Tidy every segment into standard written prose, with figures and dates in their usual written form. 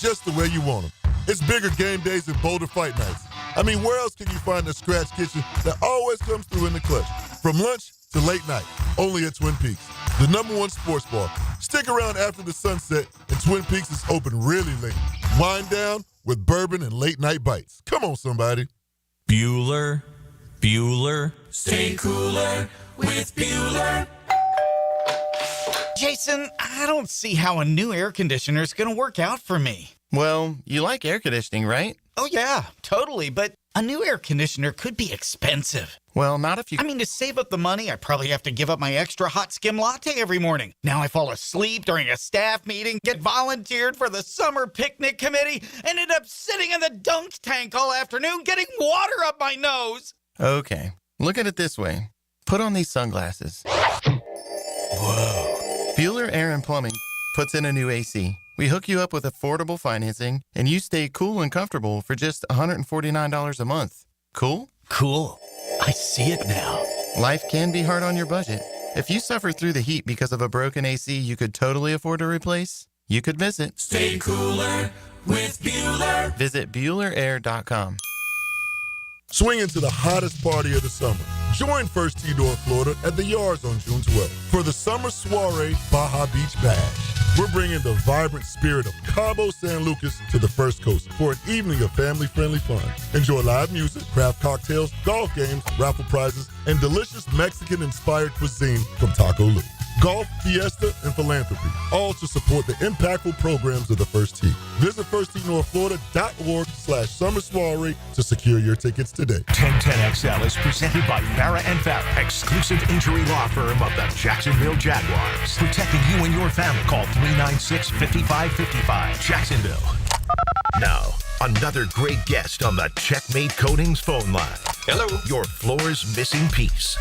just the way you want them. It's bigger game days and bolder fight nights. I mean, where else can you find a scratch kitchen that always comes through in the clutch? From lunch to late night, only at Twin Peaks, the #1 sports bar. Stick around after the sunset, and Twin Peaks is open really late. Wind down with bourbon and late night bites. Come on, somebody. Bueller, stay cooler with Bueller. Jason, I don't see how a new air conditioner is going to work out for me. Well, you like air conditioning, right? Oh, yeah, totally. But a new air conditioner could be expensive. Well, not if you... I mean, to save up the money, I probably have to give up my extra hot skim latte every morning. Now I fall asleep during a staff meeting, get volunteered for the summer picnic committee, and end up sitting in the dunk tank all afternoon getting water up my nose. Okay, look at it this way. Put on these sunglasses. Whoa. Bueller Air and Plumbing puts in a new AC. We hook you up with affordable financing, and you stay cool and comfortable for just $149 a month. Cool? Cool. I see it now. Life can be hard on your budget. If you suffer through the heat because of a broken AC you could totally afford to replace, you could visit. Stay cooler with Bueller. Visit BuellerAir.com. Swing into the hottest party of the summer. Join First Tee Door Florida at the Yards on June 12th for the Summer Soiree Baja Beach Bash. We're bringing the vibrant spirit of Cabo San Lucas to the First Coast for an evening of family-friendly fun. Enjoy live music, craft cocktails, golf games, raffle prizes, and delicious Mexican-inspired cuisine from Taco Lu. Golf, fiesta, and philanthropy, all to support the impactful programs of the First Tee. Visit firstteenorthflorida.org/summer soiree to secure your tickets today. 1010XL is presented by Farrah & Farrah, exclusive injury law firm of the Jacksonville Jaguars. Protecting you and your family. Call 396-5555. Jacksonville. Now, another great guest on the Checkmate Coatings phone line. Hello. Your floor's missing piece.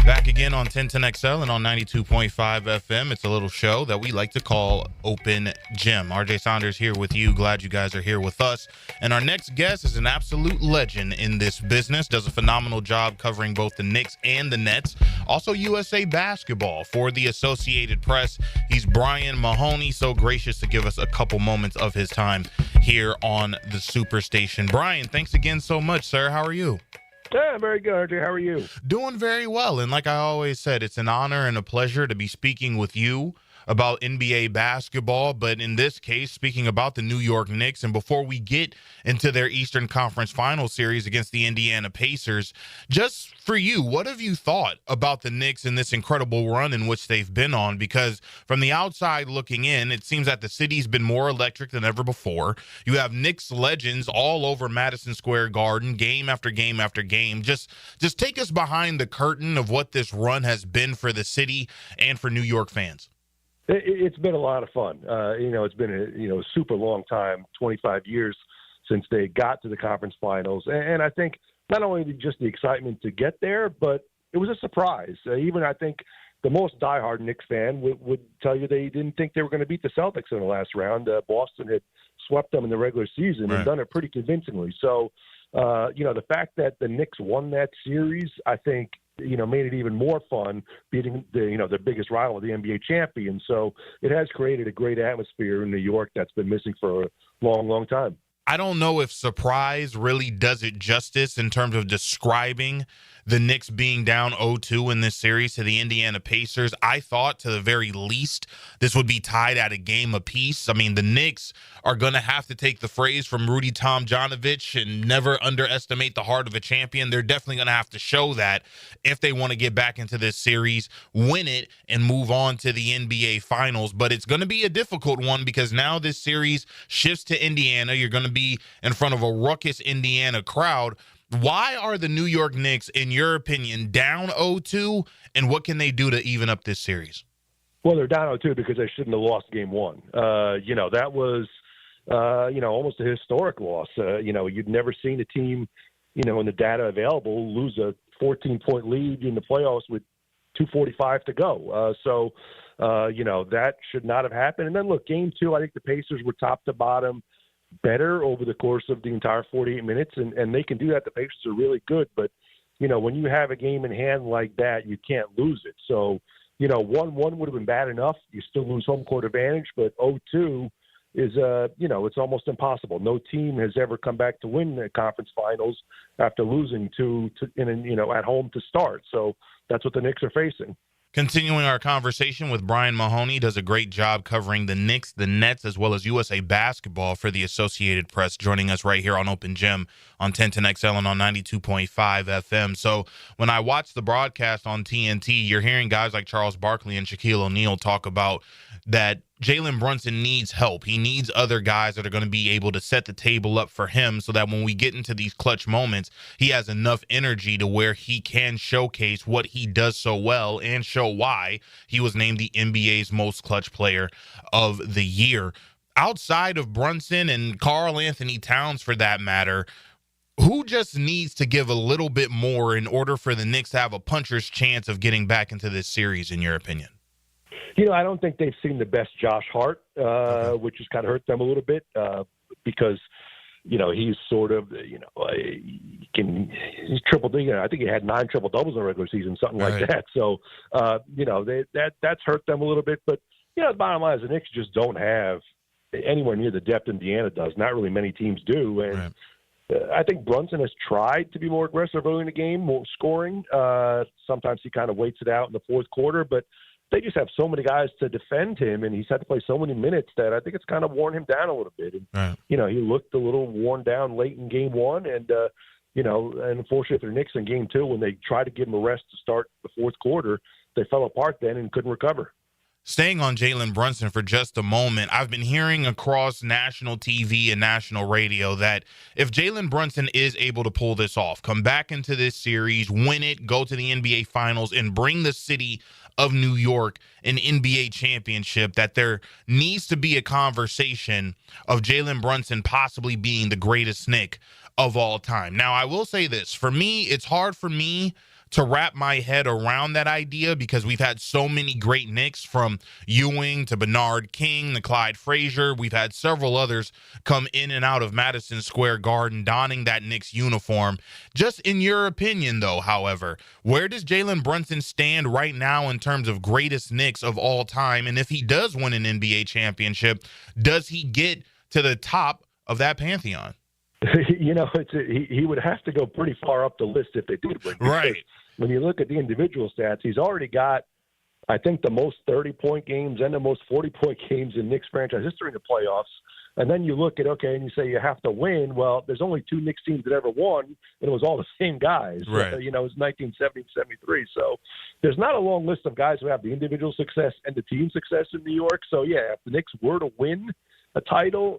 Back again on 1010XL and on 92.5 FM. It's a little show that we like to call Open Gym. RJ Saunders here with you. Glad you guys are here with us. And our next guest is an absolute legend in this business. Does a phenomenal job covering both the Knicks and the Nets. Also USA basketball for the Associated Press. He's Brian Mahoney. So gracious to give us a couple moments of his time here on the Superstation. Brian, thanks again so much, sir. How are you? Yeah, very good, RJ. How are you? Doing very well. And like I always said, it's an honor and a pleasure to be speaking with you about NBA basketball, but in this case, speaking about the New York Knicks. And before we get into their Eastern Conference Final Series against the Indiana Pacers, just for you, what have you thought about the Knicks and this incredible run in which they've been on? Because from the outside looking in, it seems that the city's been more electric than ever before. You have Knicks legends all over Madison Square Garden, game after game after game. Just take us behind the curtain of what this run has been for the city and for New York fans. It's been a lot of fun. It's been a super long time, 25 years since they got to the conference finals. And I think not only just the excitement to get there, but it was a surprise. Even I think the most diehard Knicks fan would tell you they didn't think they were going to beat the Celtics in the last round. Boston had swept them in the regular season and done it pretty convincingly. So, the fact that the Knicks won that series, I think, made it even more fun beating the biggest rival of the NBA champion. So it has created a great atmosphere in New York that's been missing for a long, long time. I don't know if surprise really does it justice in terms of describing the Knicks being down 0-2 in this series to the Indiana Pacers. I thought, to the very least, this would be tied at a game apiece. I mean, the Knicks are going to have to take the phrase from Rudy Tomjanovich and never underestimate the heart of a champion. They're definitely going to have to show that if they want to get back into this series, win it, and move on to the NBA Finals. But it's going to be a difficult one because now this series shifts to Indiana. You're going to be in front of a ruckus Indiana crowd. Why are the New York Knicks, in your opinion, down 0-2, and what can they do to even up this series? Well, they're down 0-2 because they shouldn't have lost game one. That was, almost a historic loss. You'd never seen a team, in the data available, lose a 14-point lead in the playoffs with 2:45 to go. That should not have happened. And then, look, game two, I think the Pacers were top to bottom better over the course of the entire 48 minutes, and they can do that. The Pacers are really good, but, when you have a game in hand like that, you can't lose it. So, 1-1 would have been bad enough. You still lose home court advantage, but 0-2 is, it's almost impossible. No team has ever come back to win the conference finals after losing at home to start. So that's what the Knicks are facing. Continuing our conversation with Brian Mahoney, does a great job covering the Knicks, the Nets, as well as USA Basketball for the Associated Press, joining us right here on Open Gym on 1010XL and on 92.5 FM. So when I watch the broadcast on TNT, you're hearing guys like Charles Barkley and Shaquille O'Neal talk about that Jalen Brunson needs help. He needs other guys that are going to be able to set the table up for him so that when we get into these clutch moments, he has enough energy to where he can showcase what he does so well and show why he was named the NBA's most clutch player of the year. Outside of Brunson and Karl Anthony Towns, for that matter, who just needs to give a little bit more in order for the Knicks to have a puncher's chance of getting back into this series, in your opinion? I don't think they've seen the best Josh Hart, which has kind of hurt them a little bit because, he's sort of, he's triple. I think he had 9 triple doubles in the regular season, something like that. So, that's hurt them a little bit. But, the bottom line is the Knicks just don't have anywhere near the depth Indiana does. Not really many teams do. And I think Brunson has tried to be more aggressive early in the game, more scoring. Sometimes he kind of waits it out in the fourth quarter, but they just have so many guys to defend him, and he's had to play so many minutes that I think it's kind of worn him down a little bit. And, he looked a little worn down late in game one, and, and unfortunately for the Knicks in game two, when they tried to give him a rest to start the fourth quarter, they fell apart then and couldn't recover. Staying on Jalen Brunson for just a moment, I've been hearing across national TV and national radio that if Jalen Brunson is able to pull this off, come back into this series, win it, go to the NBA Finals, and bring the city of New York an NBA championship, that there needs to be a conversation of Jalen Brunson possibly being the greatest Knick of all time. Now, I will say this. For me, it's hard for me to wrap my head around that idea because we've had so many great Knicks, from Ewing to Bernard King to Clyde Frazier. We've had several others come in and out of Madison Square Garden donning that Knicks uniform. Just in your opinion, though, however, where does Jalen Brunson stand right now in terms of greatest Knicks of all time? And if he does win an NBA championship, does he get to the top of that pantheon? He would have to go pretty far up the list if they did win. Right. When you look at the individual stats, he's already got, I think, the most 30-point games and the most 40-point games in Knicks franchise history in the playoffs. And then you look at, and you say you have to win. Well, there's only 2 Knicks teams that ever won, and it was all the same guys. Right. It was 1970, 73. So there's not a long list of guys who have the individual success and the team success in New York. So, if the Knicks were to win a title,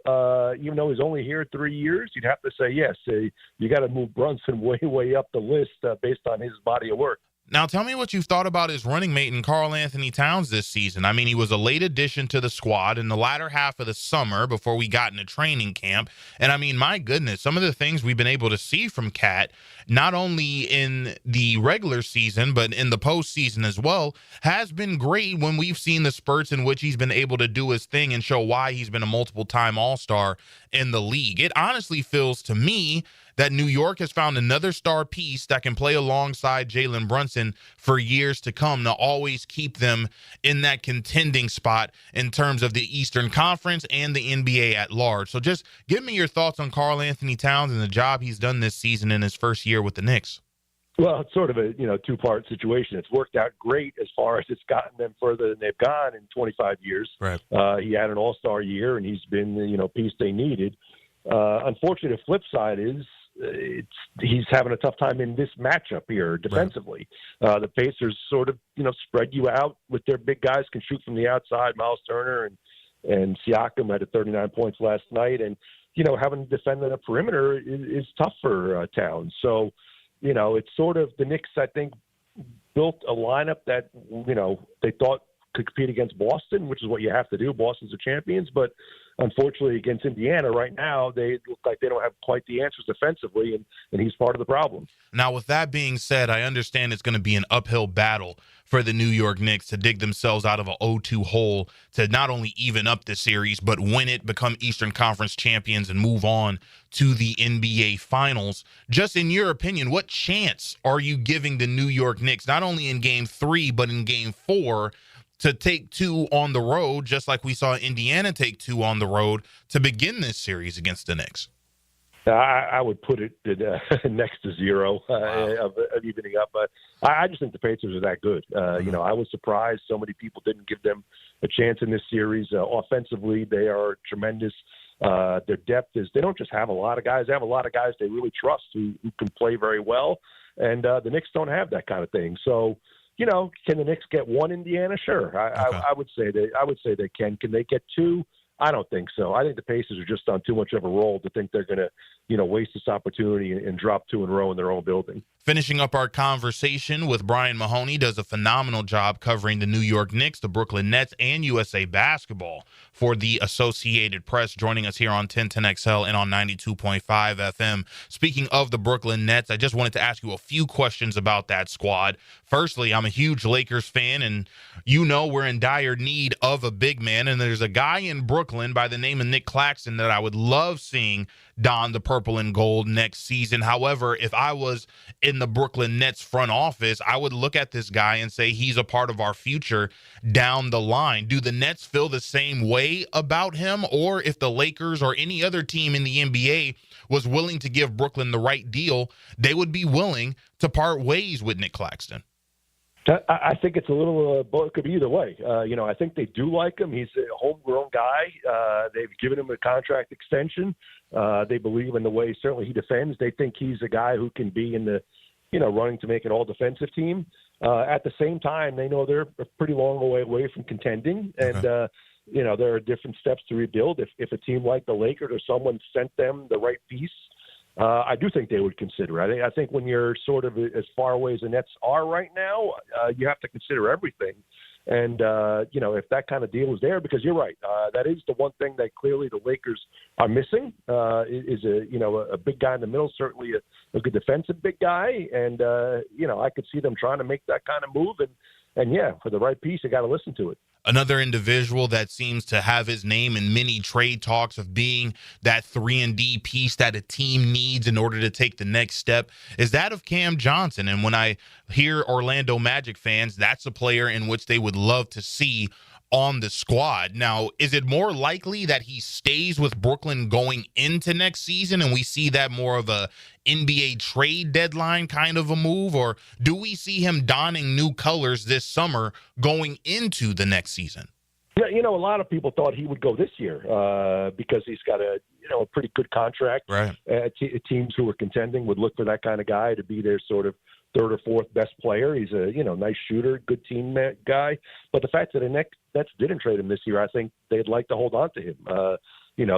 even though he's only here 3 years, you'd have to say, yes, you got to move Brunson way, way up the list based on his body of work. Now, tell me what you've thought about his running mate in Karl Anthony Towns this season. I mean, he was a late addition to the squad in the latter half of the summer before we got into training camp. And, I mean, my goodness, some of the things we've been able to see from Cat, not only in the regular season but in the postseason as well, has been great when we've seen the spurts in which he's been able to do his thing and show why he's been a multiple-time All-Star in the league. It honestly feels to me that New York has found another star piece that can play alongside Jalen Brunson for years to come, to always keep them in that contending spot in terms of the Eastern Conference and the NBA at large. So just give me your thoughts on Karl Anthony Towns and the job he's done this season in his first year with the Knicks. Well, it's sort of a two-part situation. It's worked out great as far as it's gotten them further than they've gone in 25 years. Right. He had an all-star year, and he's been the piece they needed. Unfortunately, the flip side is he's having a tough time in this matchup here defensively. Right. The Pacers sort of spread you out with their big guys, can shoot from the outside. Miles Turner and Siakam had 39 points last night, and having to defend on the perimeter is tough for Towns. So it's sort of the Knicks, I think, built a lineup that they thought could compete against Boston, which is what you have to do. Boston's the champions, but unfortunately against Indiana right now, they look like they don't have quite the answers defensively, and he's part of the problem. Now, with that being said, I understand it's going to be an uphill battle for the New York Knicks to dig themselves out of an 0-2 hole to not only even up the series, but win it, become Eastern Conference champions, and move on to the NBA Finals. Just in your opinion, what chance are you giving the New York Knicks, not only in Game 3, but in Game 4, to take 2 on the road, just like we saw Indiana take 2 on the road to begin this series against the Knicks? I would put it next to 0 of evening up. But I just think the Pacers are that good. I was surprised so many people didn't give them a chance in this series. Offensively, they are tremendous. Their depth is, they don't just have a lot of guys. They have a lot of guys they really trust who can play very well. And the Knicks don't have that kind of thing. So, can the Knicks get 1 Indiana? Sure. I would say they can. Can they get 2? I don't think so. I think the Pacers are just on too much of a roll to think they're going to, waste this opportunity and drop 2 in a row in their own building. Finishing up our conversation with Brian Mahoney, does a phenomenal job covering the New York Knicks, the Brooklyn Nets, and USA Basketball for the Associated Press, joining us here on 1010XL and on 92.5 FM. Speaking of the Brooklyn Nets, I just wanted to ask you a few questions about that squad. Firstly, I'm a huge Lakers fan, and we're in dire need of a big man, and there's a guy in Brooklyn by the name of Nick Claxton that I would love seeing don the purple and gold next season. However, if I was in the Brooklyn Nets front office, I would look at this guy and say he's a part of our future down the line. Do the Nets feel the same way about him? Or if the Lakers or any other team in the NBA was willing to give Brooklyn the right deal, they would be willing to part ways with Nick Claxton? I think it's a little it could be either way. I think they do like him. He's a homegrown guy. They've given him a contract extension. They believe in the way certainly he defends. They think he's a guy who can be in the, running to make an all-defensive team. At the same time, they know they're a pretty long way away from contending. And, there are different steps to rebuild. If a team like the Lakers or someone sent them the right piece, I do think they would consider it. I think when you're sort of as far away as the Nets are right now, you have to consider everything. And, if that kind of deal is there, because you're right, that is the one thing that clearly the Lakers are missing, is a big guy in the middle, certainly a good defensive big guy. And, I could see them trying to make that kind of move. And for the right piece, you got to listen to it. Another individual that seems to have his name in many trade talks of being that 3-and-D piece that a team needs in order to take the next step is that of Cam Johnson. And when I hear Orlando Magic fans, that's a player in which they would love to see on the squad. Now, is it more likely that he stays with Brooklyn going into next season and we see that more of a NBA trade deadline kind of a move, or do we see him donning new colors this summer going into the next season? Yeah, a lot of people thought he would go this year because he's got a pretty good contract. Right. Teams who are contending would look for that kind of guy to be their sort of third or fourth best player. He's a nice shooter, good team guy. But the fact that the Nets didn't trade him this year, I think they'd like to hold on to him.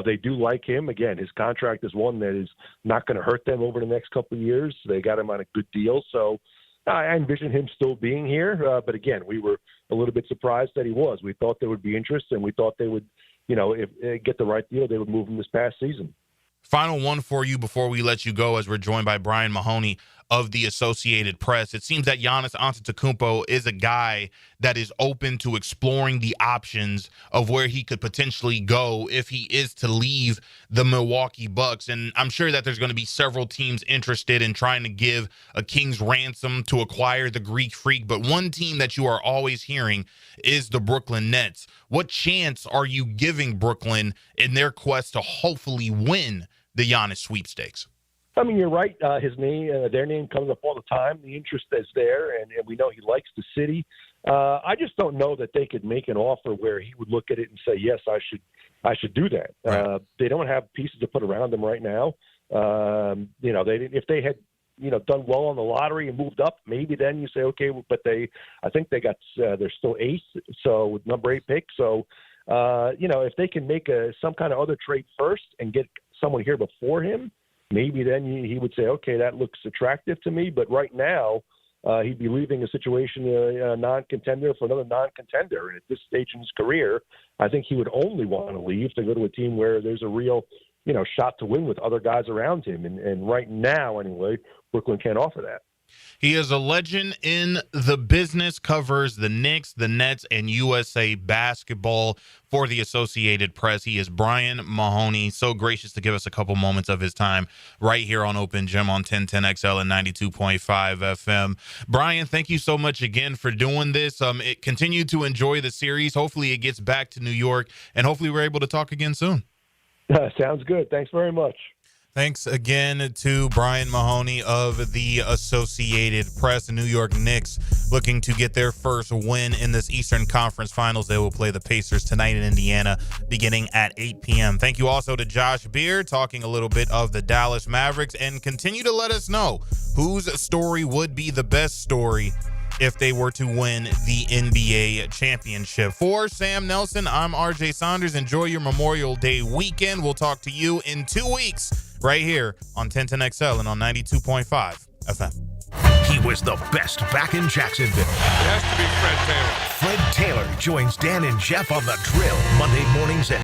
They do like him. Again, his contract is one that is not going to hurt them over the next couple of years. They got him on a good deal. So I envision him still being here. But again, we were a little bit surprised that he was. We thought there would be interest, and we thought they would, if they get the right deal, they would move him this past season. Final one for you before we let you go, as we're joined by Brian Mahoney of the Associated Press. It seems that Giannis Antetokounmpo is a guy that is open to exploring the options of where he could potentially go if he is to leave the Milwaukee Bucks. And I'm sure that there's going to be several teams interested in trying to give a king's ransom to acquire the Greek Freak. But one team that you are always hearing is the Brooklyn Nets. What chance are you giving Brooklyn in their quest to hopefully win the Giannis sweepstakes? I mean, you're right. His name, their name comes up all the time. The interest is there, and we know he likes the city. I just don't know that they could make an offer where he would look at it and say, yes, I should do that. Right. They don't have pieces to put around them right now. If they had, done well on the lottery and moved up, maybe then you say, okay, but I think they got, they're still eighth, so with number 8 pick. So, if they can make some kind of other trade first and get someone here before him, maybe then he would say, okay, that looks attractive to me. But right now, he'd be leaving a situation, a non-contender for another non-contender. And at this stage in his career, I think he would only want to leave to go to a team where there's a real, shot to win with other guys around him. And right now, anyway, Brooklyn can't offer that. He is a legend in the business, covers the Knicks, the Nets, and USA basketball for the Associated Press. He is Brian Mahoney, so gracious to give us a couple moments of his time right here on Open Gym on 1010XL and 92.5 FM. Brian, thank you so much again for doing this. Continue to enjoy the series. Hopefully it gets back to New York, and hopefully we're able to talk again soon. Sounds good. Thanks very much. Thanks again to Brian Mahoney of the Associated Press. The New York Knicks looking to get their first win in this Eastern Conference Finals. They will play the Pacers tonight in Indiana beginning at 8 p.m. Thank you also to Josh Beard talking a little bit of the Dallas Mavericks, and continue to let us know whose story would be the best story if they were to win the NBA championship. For Sam Nelson, I'm RJ Saunders. Enjoy your Memorial Day weekend. We'll talk to you in 2 weeks right here on 1010XL and on 92.5 FM. He was the best back in Jacksonville. It has to be Fred Taylor. Fred Taylor joins Dan and Jeff on The Drill Monday mornings at